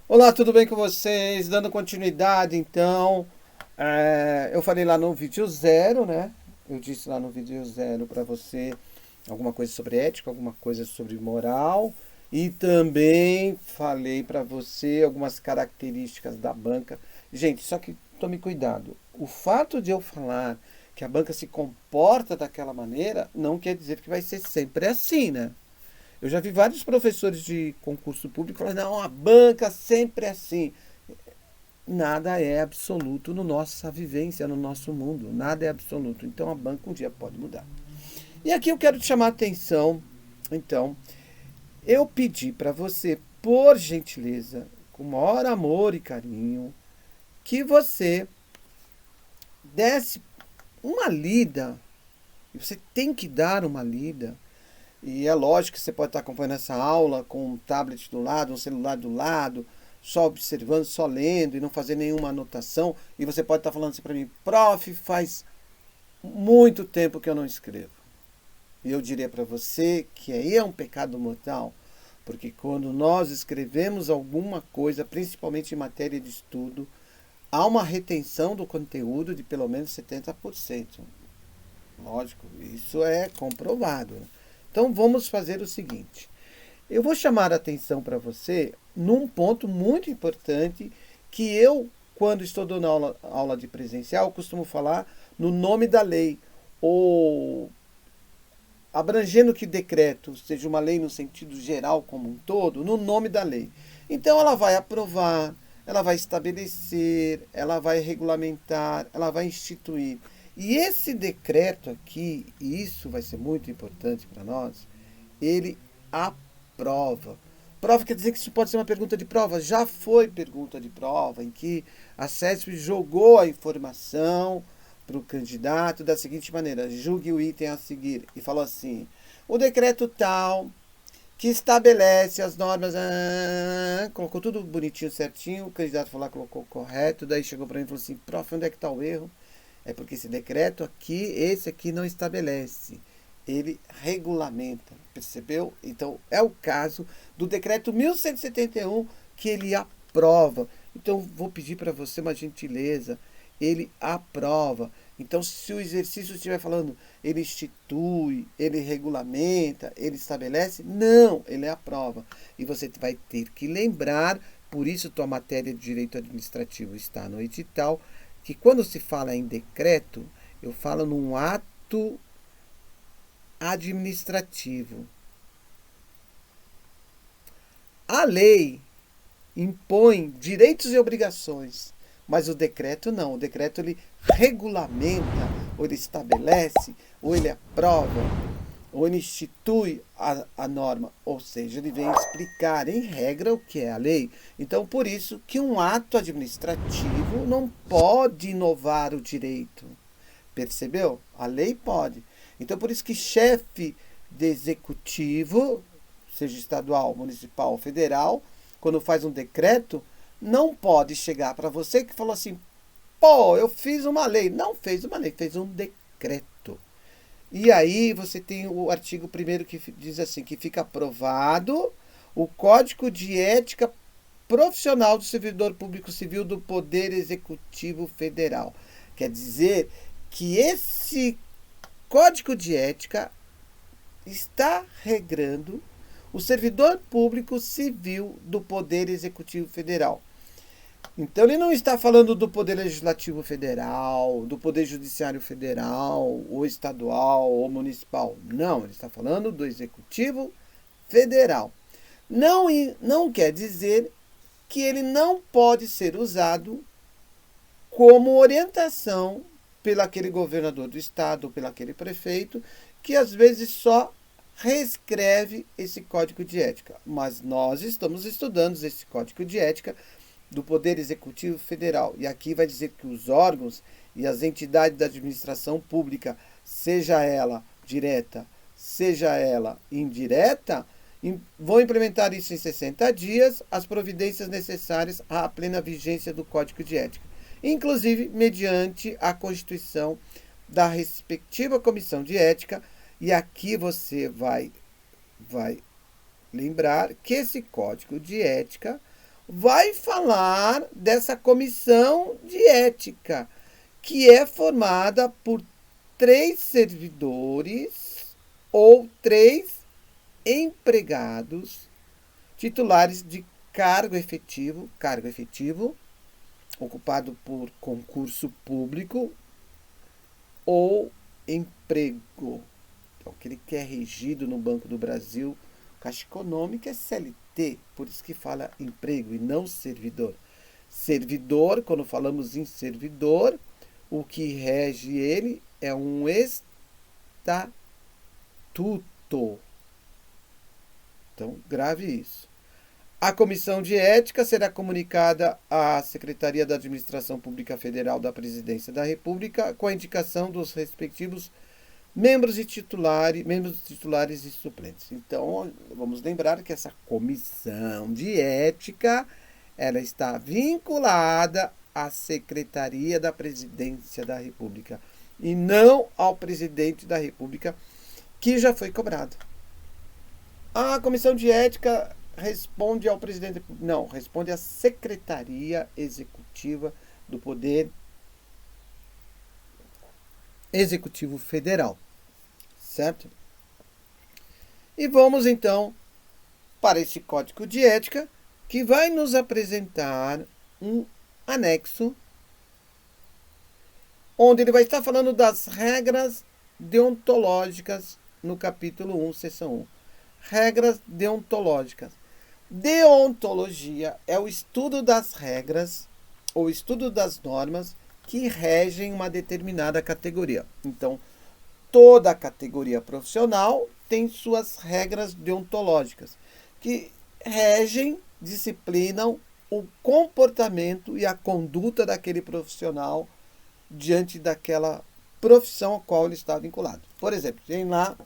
Olá, tudo bem com vocês? Dando continuidade, então, eu falei lá no vídeo zero, né? Eu disse lá no vídeo zero para você alguma coisa sobre ética, alguma coisa sobre moral e também falei para você algumas características da banca. Gente, só que tome cuidado. O fato de eu falar que a banca se comporta daquela maneira não quer dizer que vai ser sempre assim, né? Eu já vi vários professores de concurso público falando, não, a banca sempre é assim. Nada é absoluto no nossa vivência, no nosso mundo. Nada é absoluto. Então a banca um dia pode mudar. E aqui eu quero te chamar a atenção. Então, eu pedi para você, por gentileza, com o maior amor e carinho, que você desse uma lida. E você tem que dar uma lida. E é lógico que você pode estar acompanhando essa aula com um tablet do lado, um celular do lado, só observando, só lendo e não fazer nenhuma anotação. E você pode estar falando assim para mim, prof, faz muito tempo que eu não escrevo. E eu diria para você que aí é um pecado mortal, porque quando nós escrevemos alguma coisa, principalmente em matéria de estudo, há uma retenção do conteúdo de pelo menos 70%. Lógico, isso é comprovado. Então vamos fazer o seguinte. Eu vou chamar a atenção para você num ponto muito importante que eu, quando estou dando aula de presencial, costumo falar no nome da lei, ou abrangendo que decreto seja uma lei no sentido geral como um todo, no nome da lei. Então ela vai aprovar, ela vai estabelecer, ela vai regulamentar, ela vai instituir. E esse decreto aqui, e isso vai ser muito importante para nós, ele aprova. Prova quer dizer que isso pode ser uma pergunta de prova. Já foi pergunta de prova em que a CESP jogou a informação para o candidato da seguinte maneira: julgue o item a seguir. E falou assim: o decreto tal que estabelece as normas. Colocou tudo bonitinho, certinho. O candidato foi lá, colocou correto. Daí chegou para mim e falou assim: prof, onde é que está o erro? É porque esse decreto aqui, esse aqui não estabelece. Ele regulamenta, percebeu? Então, é o caso do decreto 1171 que ele aprova. Então, vou pedir para você uma gentileza. Ele aprova. Então, se o exercício estiver falando, ele institui, ele regulamenta, ele estabelece, não, ele aprova. E você vai ter que lembrar, por isso tua matéria de direito administrativo está no edital, que quando se fala em decreto, eu falo num ato administrativo. A lei impõe direitos e obrigações, mas o decreto não. O decreto ele regulamenta, ou ele estabelece, ou ele aprova, ou ele institui a norma, ou seja, ele vem explicar em regra o que é a lei. Então, por isso que um ato administrativo não pode inovar o direito. Percebeu? A lei pode. Então, por isso que chefe de executivo, seja estadual, municipal ou federal, quando faz um decreto, não pode chegar para você que falou assim: pô, eu fiz uma lei. Não fez uma lei, fez um decreto. E aí você tem o artigo 1º que diz assim, que fica aprovado o Código de Ética Profissional do Servidor Público Civil do Poder Executivo Federal. Quer dizer que esse Código de Ética está regrando o servidor público civil do Poder Executivo Federal. Então ele não está falando do Poder Legislativo Federal, do Poder Judiciário Federal, ou estadual, ou municipal. Não, ele está falando do Executivo Federal. Não, não quer dizer que ele não pode ser usado como orientação pelo aquele governador do estado, ou pelo aquele prefeito, que às vezes só reescreve esse código de ética. Mas nós estamos estudando esse código de ética do Poder Executivo Federal. E aqui vai dizer que os órgãos e as entidades da administração pública, seja ela direta, seja ela indireta, vão implementar isso em 60 dias, as providências necessárias à plena vigência do Código de Ética, inclusive mediante a constituição da respectiva comissão de ética. E aqui você vai lembrar que esse Código de Ética, vai falar dessa comissão de ética, que é formada por 3 servidores ou 3 empregados titulares de cargo efetivo, ocupado por concurso público ou emprego. Então, aquele que é regido no Banco do Brasil, Caixa Econômica é CLT, por isso que fala emprego e não servidor. Servidor, quando falamos em servidor, o que rege ele é um estatuto. Então, grave isso. A comissão de ética será comunicada à Secretaria da Administração Pública Federal da Presidência da República com a indicação dos respectivos membros titulares e suplentes. Então, vamos lembrar que essa comissão de ética, ela está vinculada à Secretaria da Presidência da República e não ao presidente da República, que já foi cobrado. A comissão de ética responde ao presidente, não, responde à Secretaria Executiva do Poder Executivo Federal, certo? E vamos então para esse código de ética, que vai nos apresentar um anexo, onde ele vai estar falando das regras deontológicas no capítulo 1, seção 1. Regras deontológicas. Deontologia é o estudo das regras ou estudo das normas que regem uma determinada categoria. Então, toda categoria profissional tem suas regras deontológicas que regem, disciplinam o comportamento e a conduta daquele profissional diante daquela profissão a qual ele está vinculado. Por exemplo, tem lá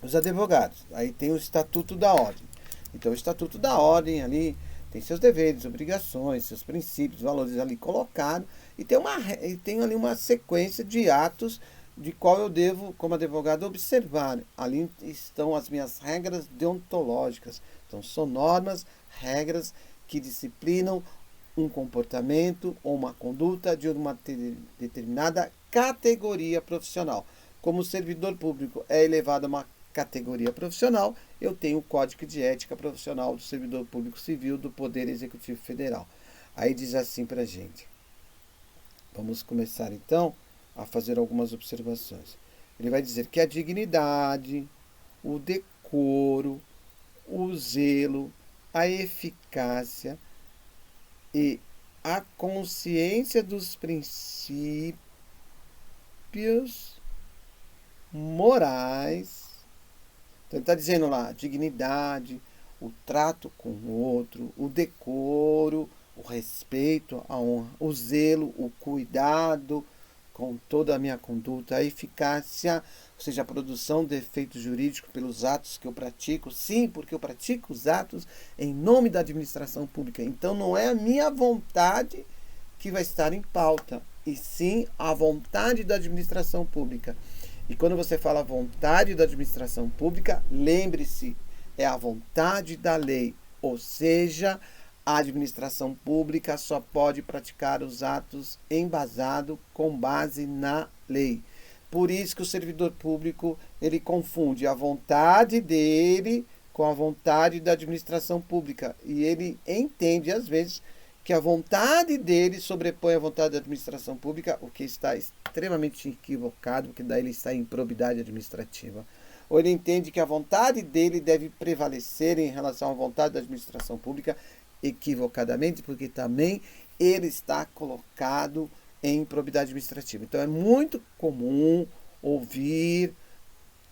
os advogados, aí tem o Estatuto da Ordem. Então, o Estatuto da Ordem ali tem seus deveres, obrigações, seus princípios, valores ali colocados, e tem ali uma sequência de atos de qual eu devo, como advogado, observar. Ali estão as minhas regras deontológicas. Então, são normas, regras que disciplinam um comportamento ou uma conduta de uma determinada categoria profissional. Como o servidor público é elevado a uma categoria profissional, eu tenho o Código de Ética Profissional do Servidor Público Civil do Poder Executivo Federal. Aí diz assim para a gente. Vamos começar então a fazer algumas observações. Ele vai dizer que a dignidade, o decoro, o zelo, a eficácia e a consciência dos princípios morais. Então ele está dizendo lá, a dignidade, o trato com o outro, o decoro, o respeito, a honra, o zelo, o cuidado com toda a minha conduta, a eficácia, ou seja, a produção de efeito jurídico pelos atos que eu pratico. Sim, porque eu pratico os atos em nome da administração pública. Então não é a minha vontade que vai estar em pauta, e sim a vontade da administração pública. E quando você fala vontade da administração pública, lembre-se, é a vontade da lei, ou seja, a administração pública só pode praticar os atos embasados com base na lei. Por isso que o servidor público, ele confunde a vontade dele com a vontade da administração pública. E ele entende, às vezes, que a vontade dele sobrepõe a vontade da administração pública, o que está extremamente equivocado, porque daí ele está em improbidade administrativa. Ou ele entende que a vontade dele deve prevalecer em relação à vontade da administração pública, equivocadamente, porque também ele está colocado em improbidade administrativa. Então é muito comum ouvir,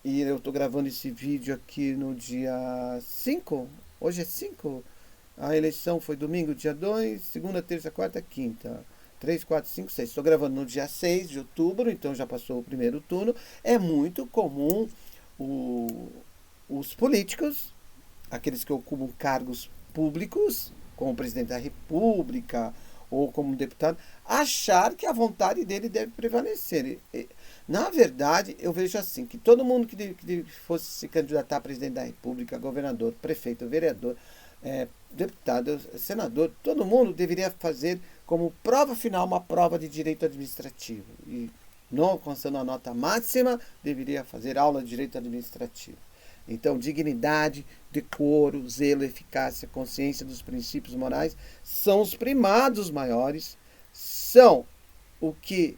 e eu estou gravando esse vídeo aqui no dia 5, hoje é 5, a eleição foi domingo, dia 2, segunda, terça, quarta, quinta, 3, 4, 5, 6. Estou gravando no dia 6 de outubro, então já passou o primeiro turno. É muito comum os políticos, aqueles que ocupam cargos públicos, como o presidente da República, ou como deputado, achar que a vontade dele deve prevalecer. Na verdade, eu vejo assim, que todo mundo que fosse se candidatar a presidente da República, governador, prefeito, vereador, deputado, senador, todo mundo deveria fazer como prova final uma prova de direito administrativo. E não alcançando a nota máxima, deveria fazer aula de direito administrativo. Então, dignidade, decoro, zelo, eficácia, consciência dos princípios morais são os primados maiores, são o que,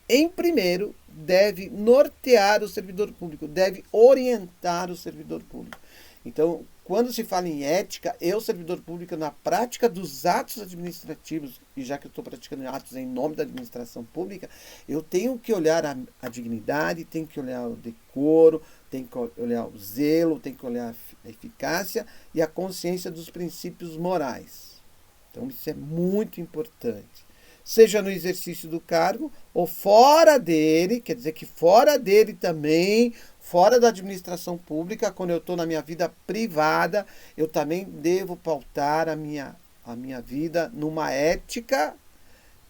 em primeiro, deve nortear o servidor público, deve orientar o servidor público. Então, quando se fala em ética, eu, servidor público, na prática dos atos administrativos, e já que eu estou praticando atos em nome da administração pública, eu tenho que olhar a dignidade, tenho que olhar o decoro, tenho que olhar o zelo, tenho que olhar a eficácia e a consciência dos princípios morais. Então, isso é muito importante. Seja no exercício do cargo ou fora dele, quer dizer que fora dele também, fora da administração pública, quando eu estou na minha vida privada, eu também devo pautar a minha vida numa ética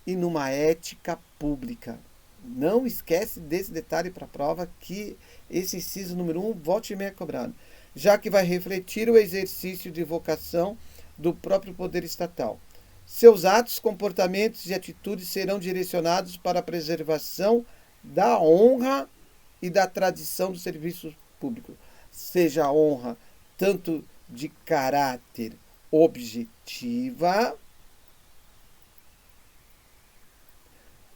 e numa ética pública. Não esquece desse detalhe para a prova, que esse inciso número 1, volte e meia cobrado, já que vai refletir o exercício de vocação do próprio poder estatal. Seus atos, comportamentos e atitudes serão direcionados para a preservação da honra e da tradição do serviço público. Seja a honra tanto de caráter objetiva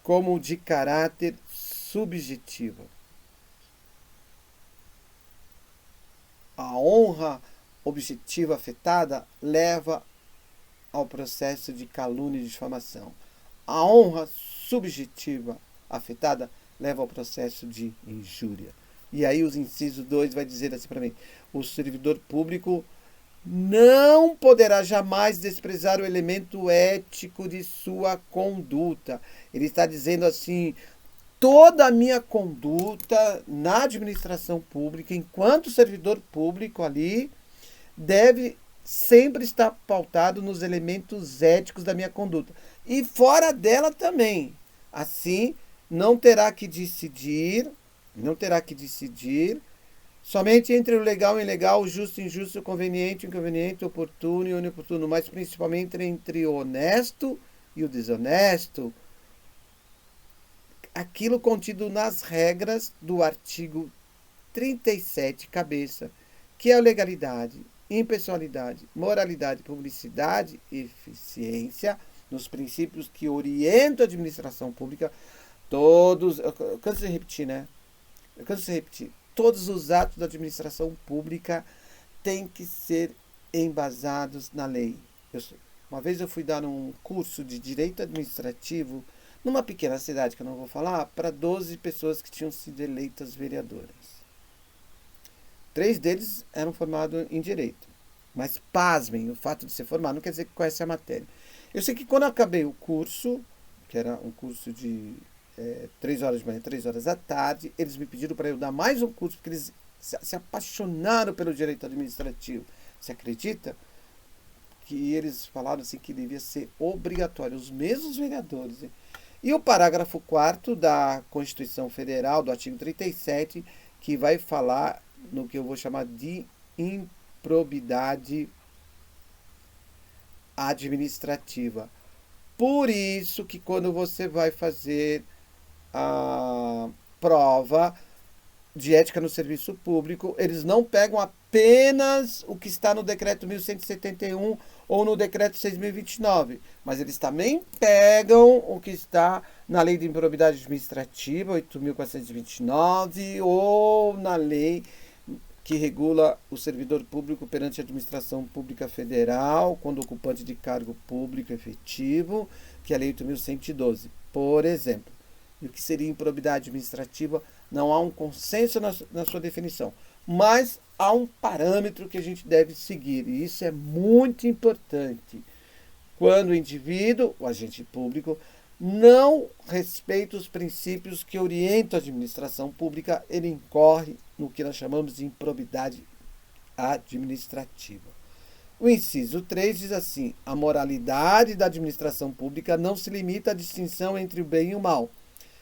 como de caráter subjetivo. A honra objetiva afetada leva ao processo de calúnia e difamação. A honra subjetiva afetada leva ao processo de injúria. E aí os incisos 2 vai dizer assim para mim: o servidor público não poderá jamais desprezar o elemento ético de sua conduta. Ele está dizendo assim: toda a minha conduta na administração pública, enquanto servidor público ali, deve sempre está pautado nos elementos éticos da minha conduta. E fora dela também. Assim, não terá que decidir somente entre o legal e o ilegal, o justo e injusto, o conveniente e o inconveniente, o oportuno e o inoportuno, mas principalmente entre o honesto e o desonesto. Aquilo contido nas regras do artigo 37, cabeça, que é a legalidade, impessoalidade, moralidade, publicidade e eficiência, nos princípios que orientam a administração pública, todos, eu canso de repetir, né? Todos os atos da administração pública têm que ser embasados na lei. Uma vez eu fui dar um curso de direito administrativo numa pequena cidade, que eu não vou falar, para 12 pessoas que tinham sido eleitas vereadoras. 3 deles eram formados em direito. Mas, pasmem, o fato de ser formado não quer dizer que conhece a matéria. Eu sei que quando eu acabei o curso, que era um curso de 3 horas de manhã, 3 horas da tarde, eles me pediram para eu dar mais um curso, porque eles se apaixonaram pelo direito administrativo. Você acredita? Que eles falaram assim que devia ser obrigatório, os mesmos vereadores. Hein? E o parágrafo 4º da Constituição Federal, do artigo 37, que vai falar no que eu vou chamar de improbidade administrativa. Por isso que quando você vai fazer a prova de ética no serviço público, eles não pegam apenas o que está no decreto 1171 ou no decreto 6.029, mas eles também pegam o que está na lei de improbidade administrativa 8.429 ou na lei que regula o servidor público perante a administração pública federal, quando ocupante de cargo público efetivo, que é a lei 8.112, por exemplo. E o que seria improbidade administrativa, não há um consenso na sua definição, mas há um parâmetro que a gente deve seguir, e isso é muito importante. Quando o indivíduo, o agente público, não respeita os princípios que orientam a administração pública, ele incorre no que nós chamamos de improbidade administrativa. O inciso 3 diz assim: a moralidade da administração pública não se limita à distinção entre o bem e o mal,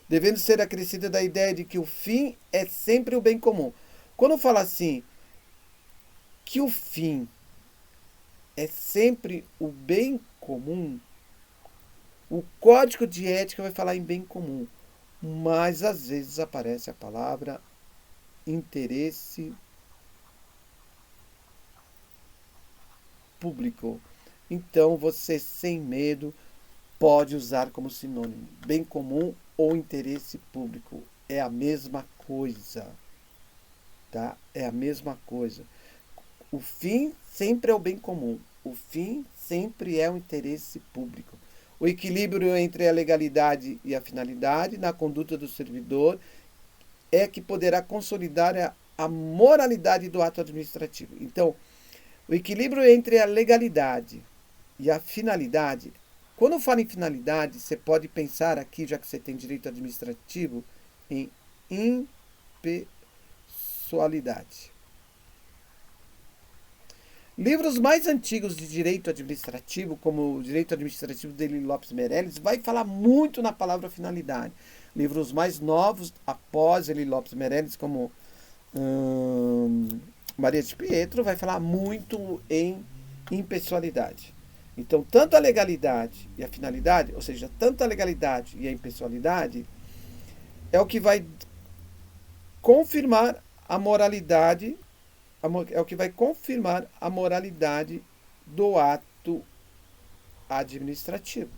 devendo ser acrescida da ideia de que o fim é sempre o bem comum. Quando fala assim, que o fim é sempre o bem comum, o código de ética vai falar em bem comum, mas às vezes aparece a palavra interesse público. Então você, sem medo, pode usar como sinônimo. Bem comum ou interesse público é a mesma coisa, tá? É a mesma coisa. O fim sempre é o bem comum. O fim sempre é o interesse público. O equilíbrio entre a legalidade e a finalidade na conduta do servidor é que poderá consolidar a moralidade do ato administrativo. Então, o equilíbrio entre a legalidade e a finalidade. Quando eu falo em finalidade, você pode pensar aqui, já que você tem direito administrativo, em impessoalidade. Livros mais antigos de direito administrativo, como o Direito Administrativo de Eli Lopes Meirelles, vai falar muito na palavra finalidade. Livros mais novos, após Eli Lopes Meirelles, como Maria de Pietro, vai falar muito em impessoalidade. Então, tanto a legalidade e a finalidade, ou seja, tanto a legalidade e a impessoalidade, é o que vai confirmar a moralidade, é o que vai confirmar a moralidade do ato administrativo.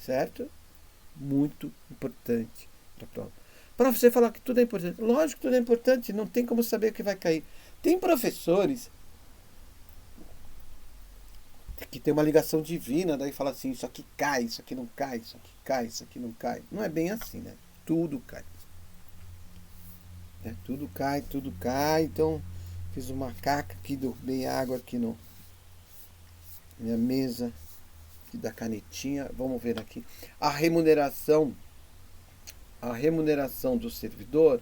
Certo? Muito importante para a prova. Para você falar que tudo é importante. Lógico que tudo é importante, não tem como saber o que vai cair. Tem professores que tem uma ligação divina, daí fala assim, isso aqui cai, isso aqui não cai, isso aqui cai, isso aqui não cai. Não é bem assim, né? Tudo cai. Tudo cai, tudo cai. Então, fiz uma caca aqui, dei água aqui no minha mesa aqui da canetinha. Vamos ver aqui. A remuneração do servidor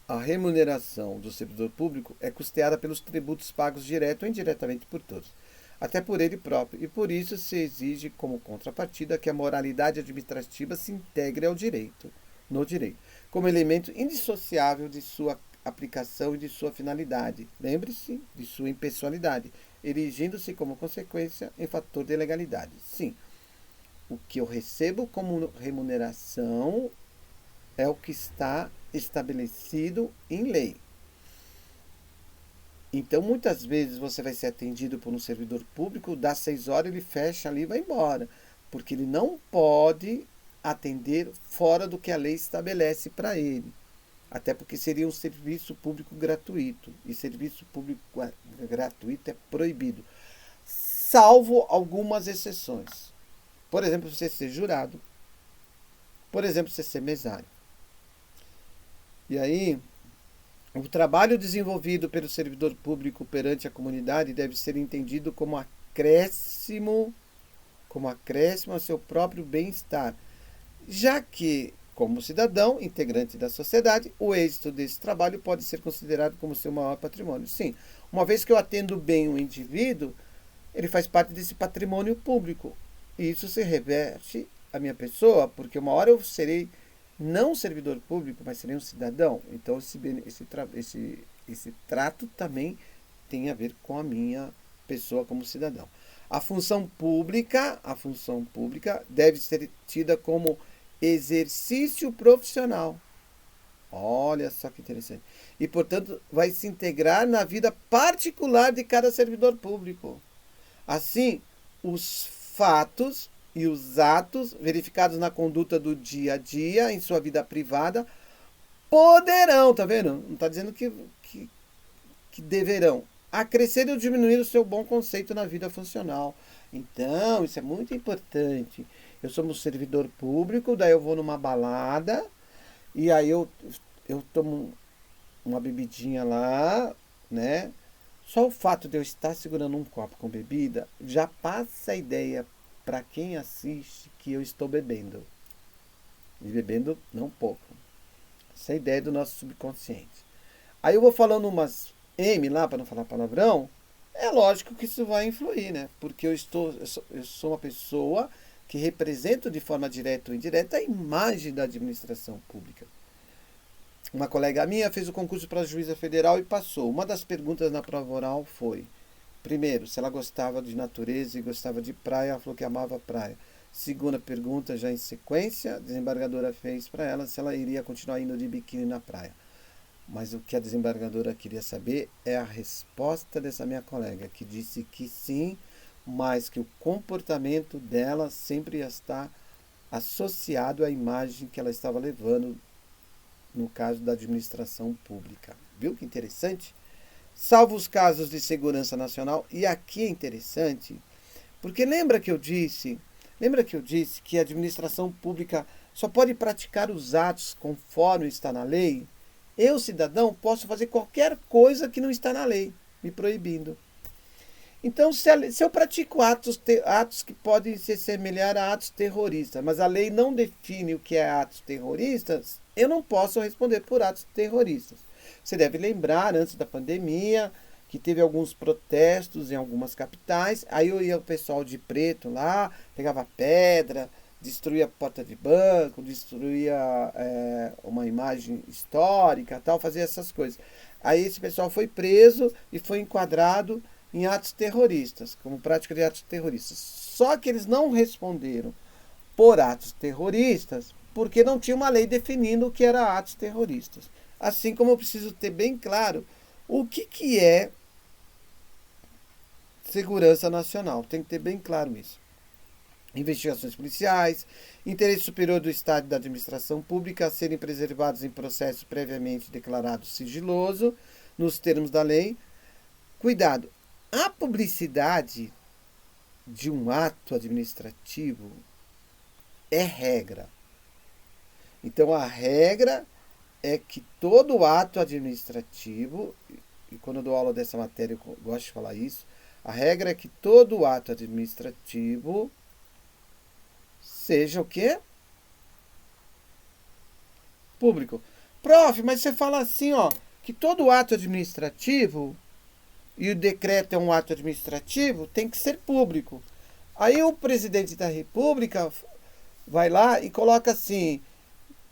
a remuneração do servidor público é custeada pelos tributos pagos direto ou indiretamente por todos, até por ele próprio, e por isso se exige como contrapartida que a moralidade administrativa se integre ao direito, no direito, como elemento indissociável de sua aplicação e de sua finalidade. Lembre-se de sua impessoalidade, erigindo-se como consequência em fator de legalidade. Sim, o que eu recebo como remuneração é o que está estabelecido em lei. Então, muitas vezes você vai ser atendido por um servidor público, dá 6 horas, ele fecha ali e vai embora. Porque ele não pode atender fora do que a lei estabelece para ele. Até porque seria um serviço público gratuito. E serviço público gratuito é proibido. Salvo algumas exceções. Por exemplo, você ser jurado. Por exemplo, você ser mesário. E aí, o trabalho desenvolvido pelo servidor público perante a comunidade deve ser entendido como acréscimo ao seu próprio bem-estar, já que, como cidadão, integrante da sociedade, o êxito desse trabalho pode ser considerado como seu maior patrimônio. Sim, uma vez que eu atendo bem o indivíduo, ele faz parte desse patrimônio público. E isso se reverte à minha pessoa, porque uma hora eu serei não um servidor público, mas serei um cidadão. Então, esse trato também tem a ver com a minha pessoa como cidadão. A função pública deve ser tida como exercício profissional. Olha só que interessante. E, portanto, vai se integrar na vida particular de cada servidor público. Assim, os fatos e os atos verificados na conduta do dia a dia, em sua vida privada, poderão, tá vendo? Não está dizendo que deverão acrescer ou diminuir o seu bom conceito na vida funcional. Então, isso é muito importante. Eu sou um servidor público, daí eu vou numa balada, e aí eu tomo uma bebidinha lá, né? Só o fato de eu estar segurando um copo com bebida já passa a ideia para quem assiste que eu estou bebendo. E bebendo não pouco. Essa é a ideia do nosso subconsciente. Aí eu vou falando umas M lá, para não falar palavrão, é lógico que isso vai influir, né? Porque eu sou uma pessoa que representa de forma direta ou indireta a imagem da administração pública. Uma colega minha fez o concurso para juíza federal e passou. Uma das perguntas na prova oral foi, primeiro, se ela gostava de natureza e gostava de praia, ela falou que amava praia. Segunda pergunta, já em sequência, a desembargadora fez para ela se ela iria continuar indo de biquíni na praia. Mas o que a desembargadora queria saber é a resposta dessa minha colega, que disse que sim, mas que o comportamento dela sempre ia estar associado à imagem que ela estava levando no caso da administração pública. Viu que interessante? Salvo os casos de segurança nacional, e aqui é interessante, porque lembra que eu disse que a administração pública só pode praticar os atos conforme está na lei? Eu, cidadão, posso fazer qualquer coisa que não está na lei, me proibindo. Então, se eu pratico atos que podem se semelhar a atos terroristas, mas a lei não define o que é atos terroristas, eu não posso responder por atos terroristas. Você deve lembrar, antes da pandemia, que teve alguns protestos em algumas capitais, aí eu ia o pessoal de preto lá, pegava pedra, destruía porta de banco, destruía uma imagem histórica, tal, fazia essas coisas. Aí esse pessoal foi preso e foi enquadrado em atos terroristas, como prática de atos terroristas. Só que eles não responderam por atos terroristas, porque não tinha uma lei definindo o que era atos terroristas. Assim como eu preciso ter bem claro o que é segurança nacional. Tem que ter bem claro isso. Investigações policiais, interesse superior do Estado e da administração pública a serem preservados em processo previamente declarado sigiloso, nos termos da lei. Cuidado, a publicidade de um ato administrativo é regra. Então, a regra é que todo ato administrativo, e quando eu dou aula dessa matéria eu gosto de falar isso, a regra é que todo ato administrativo seja o quê? Público. Prof, mas você fala assim, ó, que todo ato administrativo, e o decreto é um ato administrativo, tem que ser público. Aí o presidente da República vai lá e coloca assim,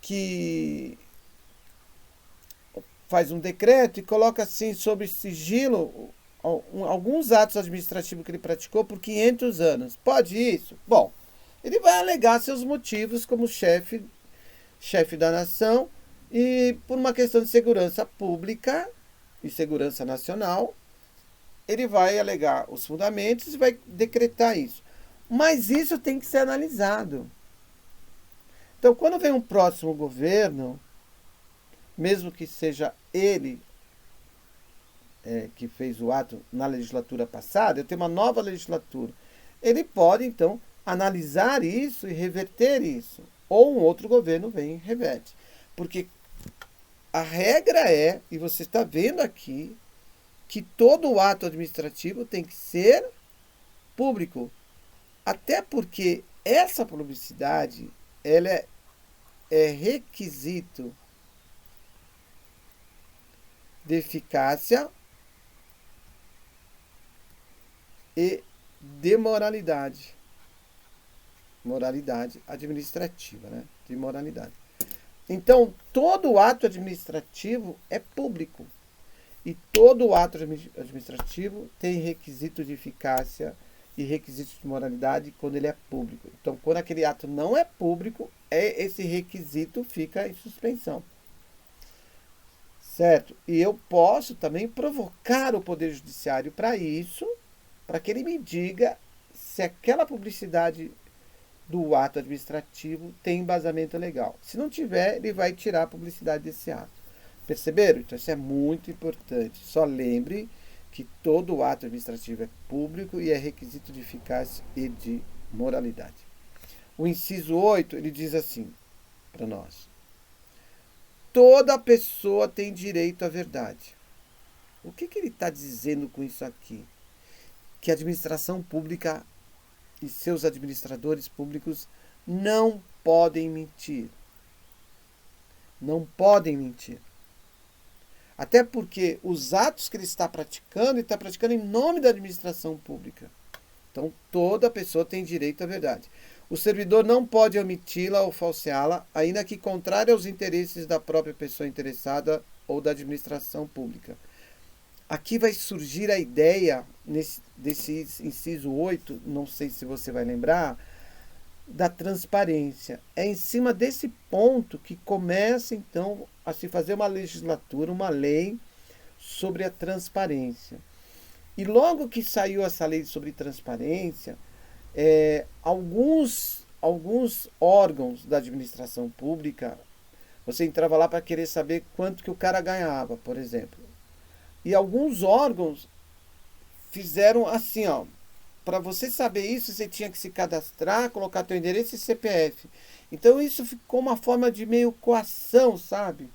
que faz um decreto e coloca assim sob sigilo alguns atos administrativos que ele praticou por 500 anos. Pode isso? Bom, ele vai alegar seus motivos como chefe da nação e por uma questão de segurança pública e segurança nacional, ele vai alegar os fundamentos e vai decretar isso. Mas isso tem que ser analisado. Então, quando vem um próximo governo, mesmo que seja ele que fez o ato na legislatura passada, eu tenho uma nova legislatura, ele pode, então, analisar isso e reverter isso. Ou um outro governo vem e reverte. Porque a regra é, e você está vendo aqui, que todo ato administrativo tem que ser público. Até porque essa publicidade ela é requisito de eficácia e de moralidade. Moralidade administrativa, né? De moralidade. Então, todo ato administrativo é público. E todo ato administrativo tem requisito de eficácia e requisito de moralidade quando ele é público. Então, quando aquele ato não é público, esse requisito fica em suspensão. Certo? E eu posso também provocar o Poder Judiciário para isso, para que ele me diga se aquela publicidade do ato administrativo tem embasamento legal. Se não tiver, ele vai tirar a publicidade desse ato. Perceberam? Então isso é muito importante. Só lembre que todo ato administrativo é público e é requisito de eficácia e de moralidade. O inciso 8, ele diz assim para nós: toda pessoa tem direito à verdade. O que ele está dizendo com isso aqui? Que a administração pública e seus administradores públicos não podem mentir. Não podem mentir. Até porque os atos que ele está praticando em nome da administração pública. Então, toda pessoa tem direito à verdade. O servidor não pode omiti-la ou falseá-la, ainda que contrária aos interesses da própria pessoa interessada ou da administração pública. Aqui vai surgir a ideia, desse inciso 8, não sei se você vai lembrar, da transparência. É em cima desse ponto que começa, então, a se fazer uma legislatura, uma lei sobre a transparência. E logo que saiu essa lei sobre transparência, alguns órgãos da administração pública, você entrava lá para querer saber quanto que o cara ganhava, por exemplo. E alguns órgãos fizeram assim, ó, para você saber isso, você tinha que se cadastrar, colocar teu endereço e CPF. Então isso ficou uma forma de meio coação, sabe?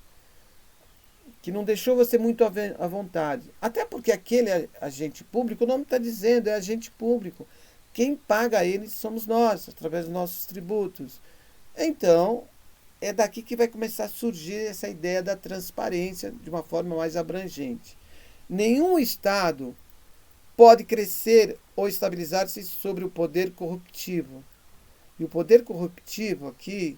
Que não deixou você muito à vontade. Até porque aquele agente público, o nome está dizendo, é agente público. Quem paga ele somos nós, através dos nossos tributos. Então, é daqui que vai começar a surgir essa ideia da transparência de uma forma mais abrangente. Nenhum Estado pode crescer ou estabilizar-se sobre o poder corruptivo. E o poder corruptivo aqui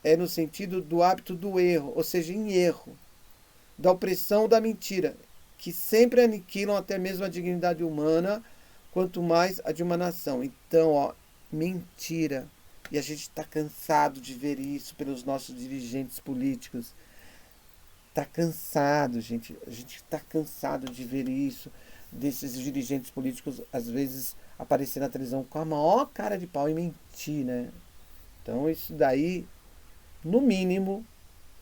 é no sentido do hábito do erro, ou seja, em erro, da opressão da mentira, que sempre aniquilam até mesmo a dignidade humana, quanto mais a de uma nação. Então, ó, mentira. E a gente está cansado de ver isso pelos nossos dirigentes políticos. Está cansado, gente. A gente está cansado de ver isso, desses dirigentes políticos, às vezes, aparecer na televisão com a maior cara de pau e mentir, né? Então, isso daí, no mínimo,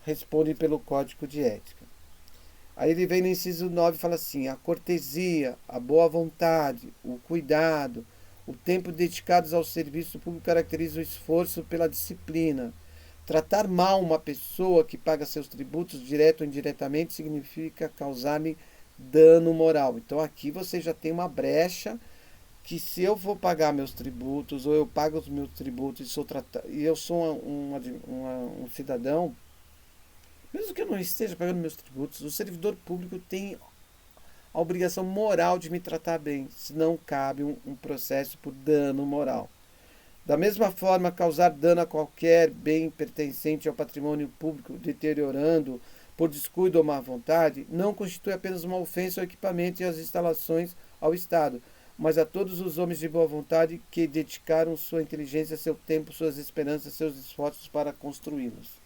responde pelo Código de Ética. Aí ele vem no inciso 9 e fala assim: a cortesia, a boa vontade, o cuidado, o tempo dedicados ao serviço público caracterizam o esforço pela disciplina. Tratar mal uma pessoa que paga seus tributos, direto ou indiretamente, significa causar-lhe dano moral. Então aqui você já tem uma brecha que, se eu vou pagar meus tributos, ou eu pago os meus tributos e eu sou um cidadão, mesmo que eu não esteja pagando meus tributos, o servidor público tem a obrigação moral de me tratar bem, senão cabe um processo por dano moral. Da mesma forma, causar dano a qualquer bem pertencente ao patrimônio público, deteriorando por descuido ou má vontade, não constitui apenas uma ofensa ao equipamento e às instalações ao Estado, mas a todos os homens de boa vontade que dedicaram sua inteligência, seu tempo, suas esperanças, seus esforços para construí-los.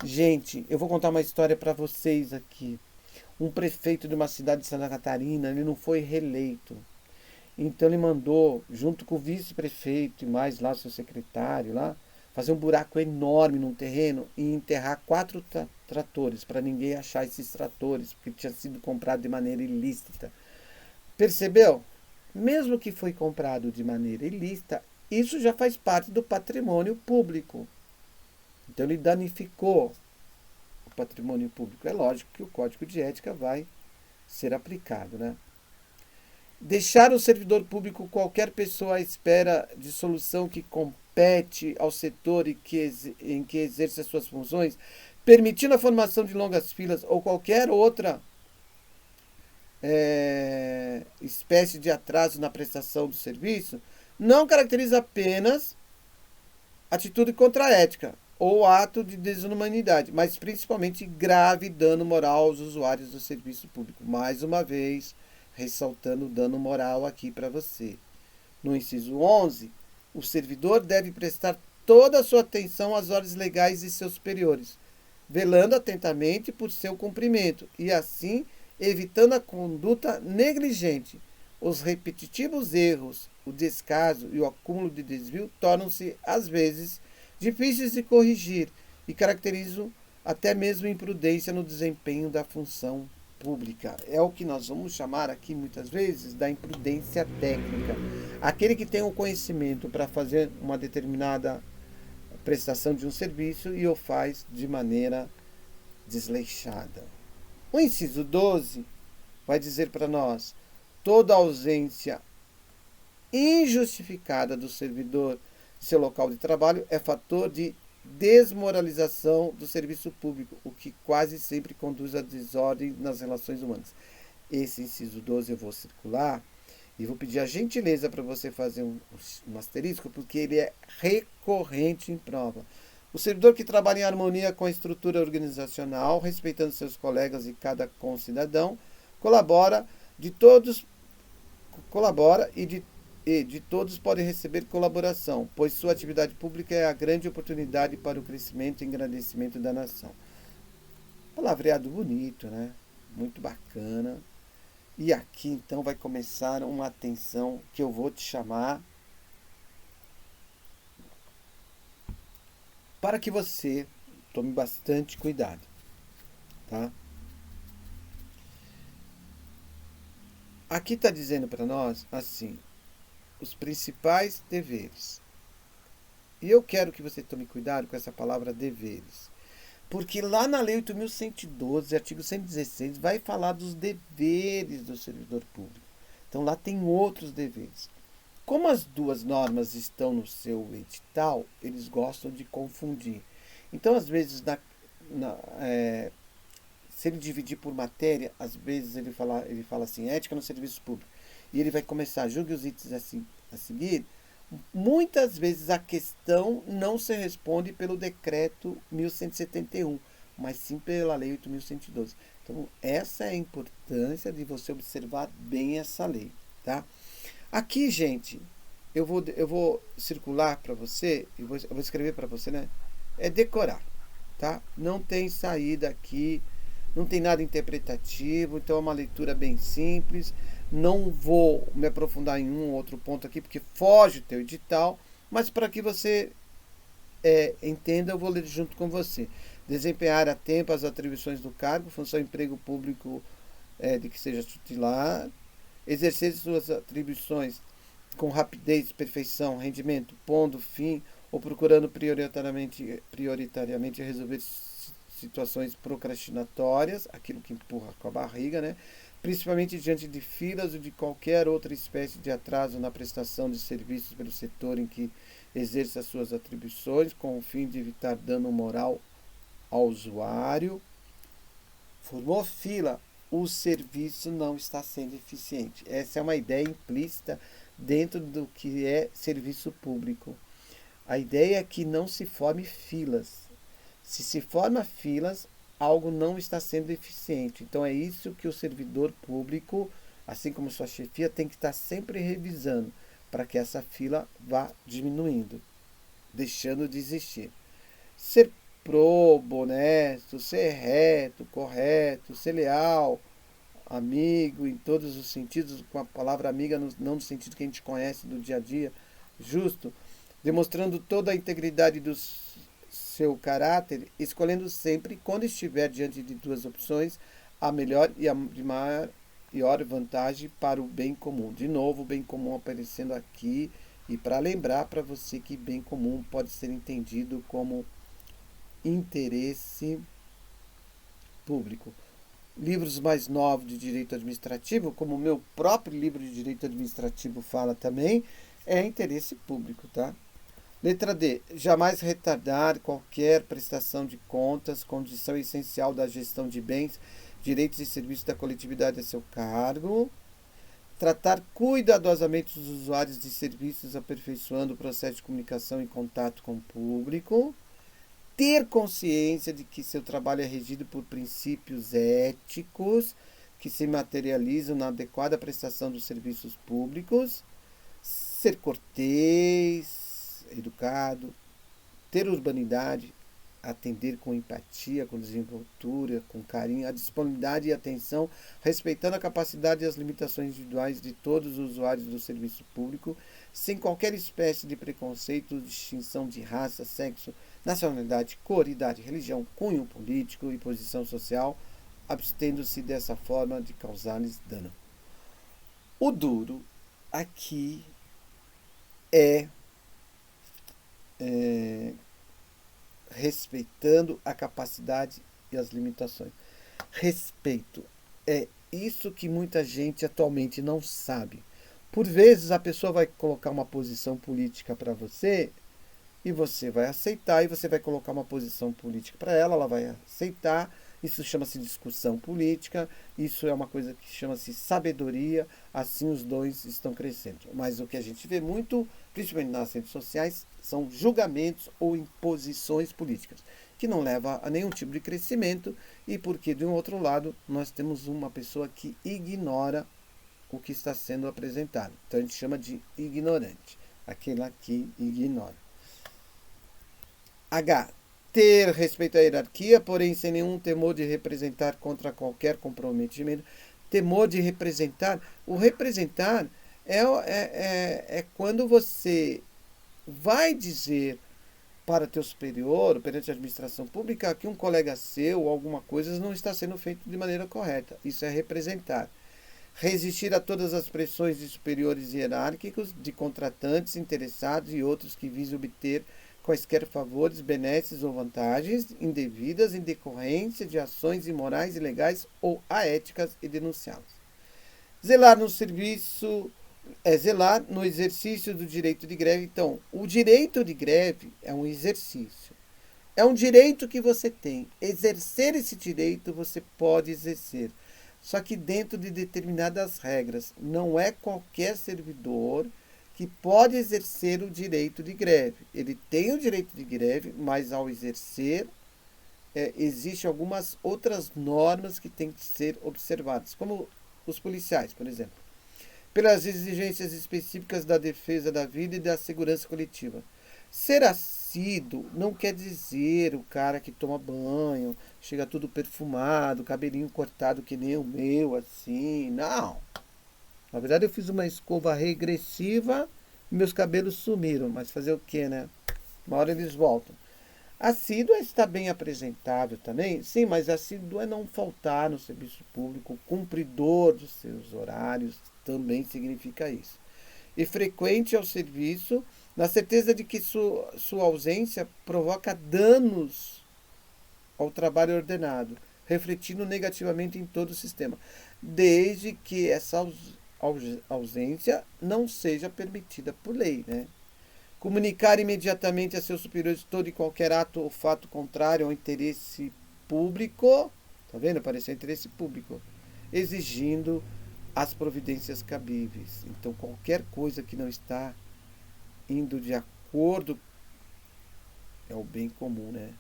Gente, eu vou contar uma história para vocês aqui. Um prefeito de uma cidade de Santa Catarina, ele não foi reeleito. Então ele mandou, junto com o vice-prefeito e mais lá seu secretário lá, fazer um buraco enorme num terreno e enterrar 4 tratores, para ninguém achar esses tratores, porque tinha sido comprado de maneira ilícita. Percebeu? Mesmo que foi comprado de maneira ilícita, isso já faz parte do patrimônio público. Então ele danificou o patrimônio público. É lógico que o Código de Ética vai ser aplicado, né? Deixar o servidor público qualquer pessoa à espera de solução que compete ao setor em que exerce as suas funções, permitindo a formação de longas filas ou qualquer outra espécie de atraso na prestação do serviço, não caracteriza apenas atitude contra a ética ou ato de desumanidade, mas principalmente grave dano moral aos usuários do serviço público. Mais uma vez, ressaltando o dano moral aqui para você. No inciso 11, o servidor deve prestar toda a sua atenção às ordens legais de seus superiores, velando atentamente por seu cumprimento e, assim, evitando a conduta negligente. Os repetitivos erros, o descaso e o acúmulo de desvio tornam-se, às vezes, difíceis de corrigir e caracterizam até mesmo imprudência no desempenho da função pública. É o que nós vamos chamar aqui muitas vezes da imprudência técnica. Aquele que tem o conhecimento para fazer uma determinada prestação de um serviço e o faz de maneira desleixada. O inciso 12 vai dizer para nós: toda ausência injustificada do servidor de seu local de trabalho é fator de desmoralização do serviço público, o que quase sempre conduz à desordem nas relações humanas. Esse inciso 12 eu vou circular e vou pedir a gentileza para você fazer um asterisco, porque ele é recorrente em prova. O servidor que trabalha em harmonia com a estrutura organizacional, respeitando seus colegas e cada concidadão, colabora e de todos pode receber colaboração, pois sua atividade pública é a grande oportunidade para o crescimento e engrandecimento da nação. Palavreado bonito, né? Muito bacana. E aqui então vai começar uma atenção que eu vou te chamar para que você tome bastante cuidado, tá? Aqui está dizendo para nós assim, os principais deveres. E eu quero que você tome cuidado com essa palavra deveres. Porque lá na Lei 8.112, artigo 116, vai falar dos deveres do servidor público. Então lá tem outros deveres. Como as duas normas estão no seu edital, eles gostam de confundir. Então, às vezes, se ele dividir por matéria, às vezes ele fala assim, ética no serviço público. E ele vai começar, julgue os itens a seguir. Muitas vezes a questão não se responde pelo decreto 1171, mas sim pela lei 8.112. Então, essa é a importância de você observar bem essa lei, tá? Aqui, gente, eu vou circular para você, eu vou escrever para você, né? É decorar, tá? Não tem saída aqui, não tem nada interpretativo, então é uma leitura bem simples. Não vou me aprofundar em um ou outro ponto aqui, porque foge do teu edital, mas para que você entenda, eu vou ler junto com você. Desempenhar a tempo as atribuições do cargo, função emprego público de que seja titular, exercer suas atribuições com rapidez, perfeição, rendimento, pondo fim ou procurando prioritariamente resolver situações procrastinatórias, aquilo que empurra com a barriga, né? Principalmente diante de filas ou de qualquer outra espécie de atraso na prestação de serviços pelo setor em que exerce as suas atribuições, com o fim de evitar dano moral ao usuário. Formou fila, o serviço não está sendo eficiente. Essa é uma ideia implícita dentro do que é serviço público. A ideia é que não se forme filas. Se forma filas, algo não está sendo eficiente. Então é isso que o servidor público, assim como sua chefia, tem que estar sempre revisando para que essa fila vá diminuindo, deixando de existir. Ser probo, honesto, ser reto, correto, ser leal, amigo em todos os sentidos, com a palavra amiga não no sentido que a gente conhece do dia a dia, justo, demonstrando toda a integridade do seu caráter, escolhendo sempre, quando estiver diante de duas opções, a melhor e a de maior vantagem para o bem comum. De novo, o bem comum aparecendo aqui, e para lembrar para você que bem comum pode ser entendido como interesse público. Livros mais novos de direito administrativo, como o meu próprio livro de direito administrativo fala também, é interesse público, tá? Letra D. Jamais retardar qualquer prestação de contas, condição essencial da gestão de bens, direitos e serviços da coletividade a seu cargo. Tratar cuidadosamente os usuários de serviços, aperfeiçoando o processo de comunicação e contato com o público. Ter consciência de que seu trabalho é regido por princípios éticos que se materializam na adequada prestação dos serviços públicos. Ser cortês, educado, ter urbanidade, atender com empatia, com desenvoltura, com carinho, a disponibilidade e atenção, respeitando a capacidade e as limitações individuais de todos os usuários do serviço público, sem qualquer espécie de preconceito, distinção de raça, sexo, nacionalidade, cor, idade, religião, cunho político e posição social, abstendo-se dessa forma de causar-lhes dano. O duro aqui é respeitando a capacidade e as limitações. Respeito é isso que muita gente atualmente não sabe. Por vezes a pessoa vai colocar uma posição política para você e você vai aceitar e você vai colocar uma posição política para ela, ela vai aceitar. Isso chama-se discussão política, isso é uma coisa que chama-se sabedoria, assim os dois estão crescendo. Mas o que a gente vê muito, principalmente nas redes sociais, são julgamentos ou imposições políticas, que não leva a nenhum tipo de crescimento e porque, de um outro lado, nós temos uma pessoa que ignora o que está sendo apresentado. Então a gente chama de ignorante, aquela que ignora. H. Ter respeito à hierarquia, porém sem nenhum temor de representar contra qualquer comprometimento. Temor de representar. O representar é quando você vai dizer para teu superior, perante a administração pública, que um colega seu ou alguma coisa não está sendo feito de maneira correta. Isso é representar. Resistir a todas as pressões de superiores hierárquicos, de contratantes, interessados e outros que visam obter quaisquer favores, benesses ou vantagens indevidas em decorrência de ações imorais, ilegais ou aéticas e denunciá-las. Zelar no serviço zelar no exercício do direito de greve. Então, o direito de greve é um exercício. É um direito que você tem. Exercer esse direito você pode exercer. Só que dentro de determinadas regras. Não é qualquer servidor que pode exercer o direito de greve. Ele tem o direito de greve, mas ao exercer, existem algumas outras normas que têm que ser observadas, como os policiais, por exemplo. Pelas exigências específicas da defesa da vida e da segurança coletiva. Ser assíduo não quer dizer o cara que toma banho, chega tudo perfumado, cabelinho cortado que nem o meu, assim. Não. Na verdade, eu fiz uma escova regressiva e meus cabelos sumiram. Mas fazer o quê, né? Uma hora eles voltam. Assíduo é estar bem apresentável também. Sim, mas assíduo é não faltar no serviço público. Cumpridor dos seus horários também significa isso. E frequente ao serviço, na certeza de que sua ausência provoca danos ao trabalho ordenado, refletindo negativamente em todo o sistema, desde que essa ausência não seja permitida por lei, né? Comunicar imediatamente a seus superiores todo e qualquer ato ou fato contrário ao interesse público, tá vendo? Apareceu interesse público, exigindo as providências cabíveis. Então, qualquer coisa que não está indo de acordo é o bem comum, né?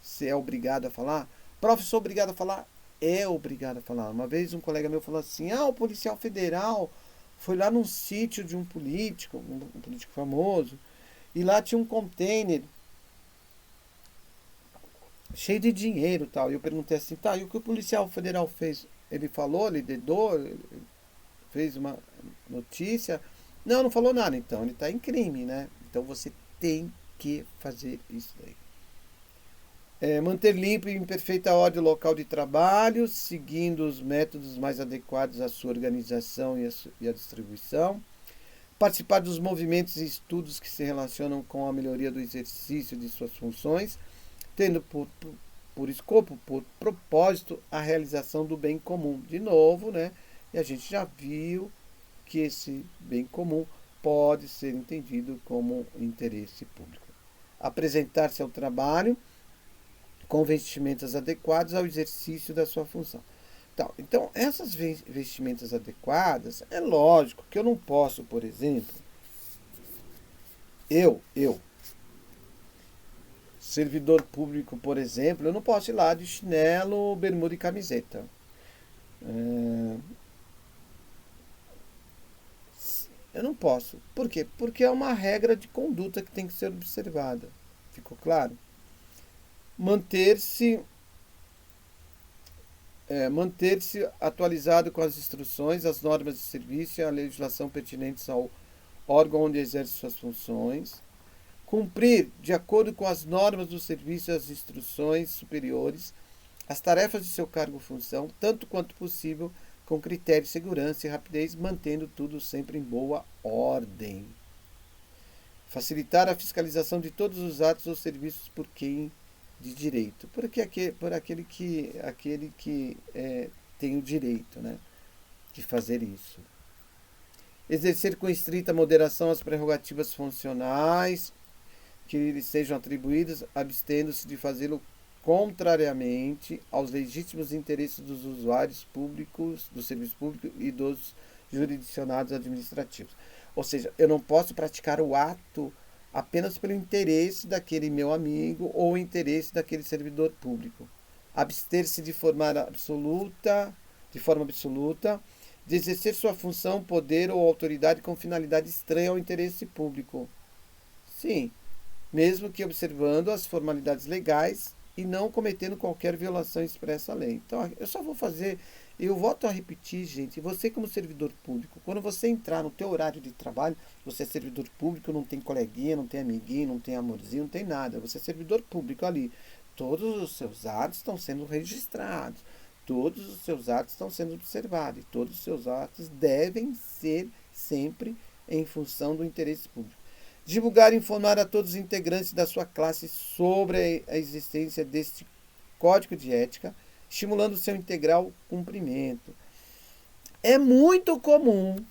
Você é obrigado a falar? Professor, obrigado a falar? É obrigado a falar. Uma vez um colega meu falou assim, o policial federal foi lá num sítio de um político famoso, e lá tinha um container cheio de dinheiro e tal. E eu perguntei assim, e o que o policial federal fez? Ele falou, ele dedou, ele fez uma notícia? Não, não falou nada. Então ele está em crime, né? Então você tem que fazer isso daí. Manter limpo e em perfeita ordem o local de trabalho, seguindo os métodos mais adequados à sua organização e à distribuição. Participar dos movimentos e estudos que se relacionam com a melhoria do exercício de suas funções, tendo por escopo, por propósito, a realização do bem comum. De novo, né? E a gente já viu que esse bem comum pode ser entendido como interesse público. Apresentar-se ao trabalho com vestimentas adequadas ao exercício da sua função. Então, essas vestimentas adequadas, é lógico que eu não posso, por exemplo, servidor público, por exemplo, eu não posso ir lá de chinelo, bermuda e camiseta. Eu não posso. Por quê? Porque é uma regra de conduta que tem que ser observada. Ficou claro? Manter-se atualizado com as instruções, as normas de serviço e a legislação pertinentes ao órgão onde exerce suas funções. Cumprir, de acordo com as normas do serviço e as instruções superiores, as tarefas de seu cargo ou função, tanto quanto possível, com critério de segurança e rapidez, mantendo tudo sempre em boa ordem. Facilitar a fiscalização de todos os atos ou serviços por quem de direito, por aquele que tem o direito, né, de fazer isso. Exercer com estrita moderação as prerrogativas funcionais, que lhes sejam atribuídas, abstendo-se de fazê-lo contrariamente aos legítimos interesses dos usuários públicos, do serviço público e dos jurisdicionados administrativos. Ou seja, eu não posso praticar o ato apenas pelo interesse daquele meu amigo ou o interesse daquele servidor público. Abster-se de forma absoluta, de exercer sua função, poder ou autoridade com finalidade estranha ao interesse público. Sim, mesmo que observando as formalidades legais e não cometendo qualquer violação expressa à lei. Então, eu volto a repetir, gente, você como servidor público, quando você entrar no teu horário de trabalho, você é servidor público, não tem coleguinha, não tem amiguinho, não tem amorzinho, não tem nada, você é servidor público ali. Todos os seus atos estão sendo registrados, todos os seus atos estão sendo observados, e todos os seus atos devem ser sempre em função do interesse público. Divulgar e informar a todos os integrantes da sua classe sobre a existência deste código de ética, estimulando seu integral cumprimento. É muito comum